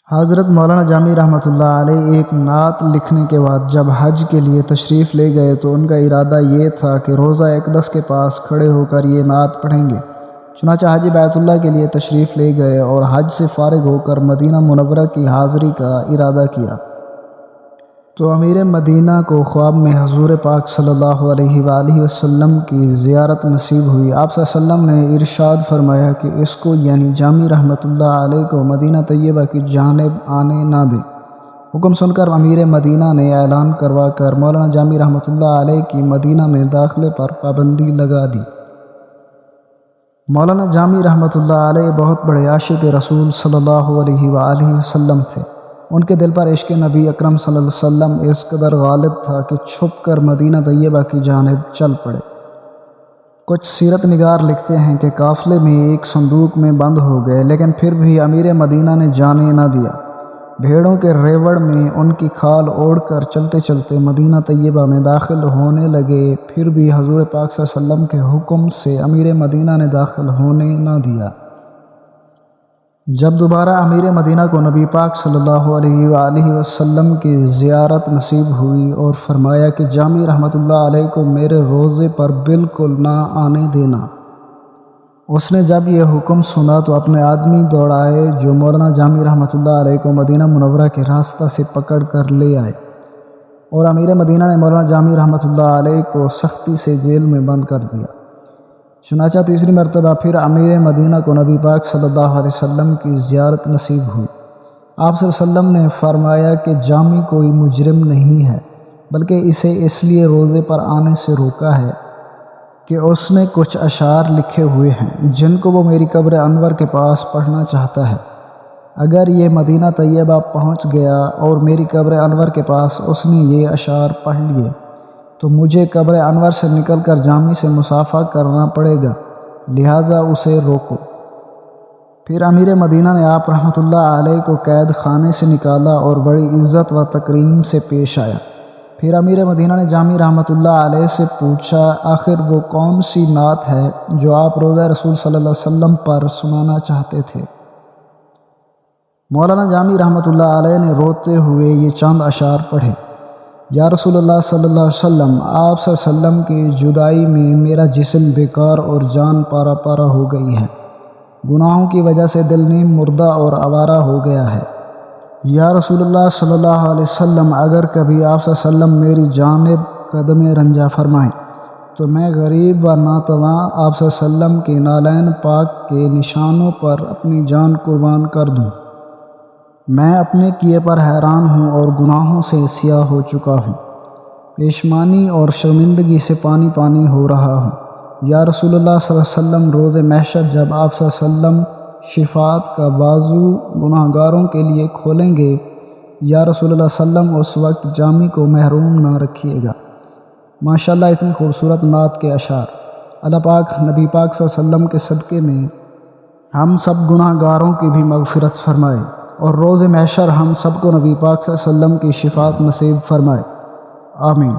حضرت مولانا جامی رحمۃ اللہ علیہ ایک نعت لکھنے کے بعد جب حج کے لیے تشریف لے گئے تو ان کا ارادہ یہ تھا کہ روضہ اقدس کے پاس کھڑے ہو کر یہ نعت پڑھیں گے۔ چنانچہ حج بیت اللہ کے لیے تشریف لے گئے اور حج سے فارغ ہو کر مدینہ منورہ کی حاضری کا ارادہ کیا تو امیر مدینہ کو خواب میں حضور پاک صلی اللہ علیہ وآلہ وسلم کی زیارت نصیب ہوئی۔ آپ صلی اللہ علیہ وسلم نے ارشاد فرمایا کہ اس کو یعنی جامی رحمۃ اللہ علیہ کو مدینہ طیبہ کی جانب آنے نہ دیں۔ حکم سن کر امیر مدینہ نے اعلان کروا کر مولانا جامی رحمۃ اللہ علیہ کی مدینہ میں داخلے پر پابندی لگا دی۔ مولانا جامی رحمۃ اللہ علیہ بہت بڑے عاشق رسول صلی اللہ علیہ وآلہ وسلم تھے۔ ان کے دل پر عشق نبی اکرم صلی اللہ علیہ وسلم اس قدر غالب تھا کہ چھپ کر مدینہ طیبہ کی جانب چل پڑے۔ کچھ سیرت نگار لکھتے ہیں کہ قافلے میں ایک صندوق میں بند ہو گئے، لیکن پھر بھی امیر مدینہ نے جانے نہ دیا۔ بھیڑوں کے ریوڑ میں ان کی کھال اوڑھ کر چلتے چلتے مدینہ طیبہ میں داخل ہونے لگے، پھر بھی حضور پاک صلی اللہ علیہ وسلم کے حکم سے امیر مدینہ نے داخل ہونے نہ دیا۔ جب دوبارہ امیر مدینہ کو نبی پاک صلی اللہ علیہ وآلہ وسلم کی زیارت نصیب ہوئی اور فرمایا کہ جامی رحمۃ اللہ علیہ کو میرے روضے پر بالکل نہ آنے دینا۔ اس نے جب یہ حکم سنا تو اپنے آدمی دوڑائے جو مولانا جامی رحمۃ اللہ علیہ کو مدینہ منورہ کے راستہ سے پکڑ کر لے آئے، اور امیر مدینہ نے مولانا جامی رحمۃ اللہ علیہ کو سختی سے جیل میں بند کر دیا۔ چنانچہ تیسری مرتبہ پھر امیر مدینہ کو نبی پاک صلی اللہ علیہ وسلم کی زیارت نصیب ہوئی۔ آپ صلی اللہ علیہ وسلم نے فرمایا کہ جامی کوئی مجرم نہیں ہے، بلکہ اسے اس لیے روضے پر آنے سے روکا ہے کہ اس نے کچھ اشعار لکھے ہوئے ہیں جن کو وہ میری قبر انور کے پاس پڑھنا چاہتا ہے۔ اگر یہ مدینہ طیبہ پہنچ گیا اور میری قبر انور کے پاس اس نے یہ اشعار پڑھ لیے تو مجھے قبر انور سے نکل کر جامی سے مصافحہ کرنا پڑے گا، لہٰذا اسے روکو۔ پھر امیر مدینہ نے آپ رحمۃ اللہ علیہ کو قید خانے سے نکالا اور بڑی عزت و تکریم سے پیش آیا۔ پھر امیر مدینہ نے جامی رحمۃ اللہ علیہ سے پوچھا آخر وہ کون سی نعت ہے جو آپ روضہ رسول صلی اللہ علیہ وسلم پر سنانا چاہتے تھے؟ مولانا جامی رحمۃ اللہ علیہ نے روتے ہوئے یہ چند اشعار پڑھے۔ یا رسول اللہ صلی اللہ علیہ وسلم، آپ صلی اللہ علیہ وسلم کی جدائی میں میرا جسم بیکار اور جان پارا پارا ہو گئی ہے۔ گناہوں کی وجہ سے دل نیم مردہ اور آوارہ ہو گیا ہے۔ یا رسول اللہ صلی اللہ علیہ وسلم، اگر کبھی آپ صلی اللہ علیہ وسلم میری جانب قدم رنجہ فرمائیں تو میں غریب و ناتواں آپ صلی اللہ علیہ وسلم کے نالین پاک کے نشانوں پر اپنی جان قربان کر دوں۔ میں اپنے کیے پر حیران ہوں اور گناہوں سے سیاہ ہو چکا ہوں، پیشمانی اور شرمندگی سے پانی پانی ہو رہا ہوں۔ یا رسول اللہ صلی اللہ علیہ وسلم، روز محشر جب آپ صلی اللہ علیہ وسلم شفاعت کا بازو گناہ گاروں کے لیے کھولیں گے، یا رسول اللہ صلی اللہ علیہ وسلم اس وقت جامی کو محروم نہ رکھیے گا۔ ماشاءاللہ اتنی خوبصورت نعت کے اشعار۔ اللہ پاک نبی پاک صلی اللہ علیہ وسلم کے صدقے میں ہم سب گناہ گاروں کی بھی مغفرت فرمائے اور روز محشر ہم سب کو نبی پاک صلی اللہ علیہ وسلم کی شفاعت نصیب فرمائے، آمین۔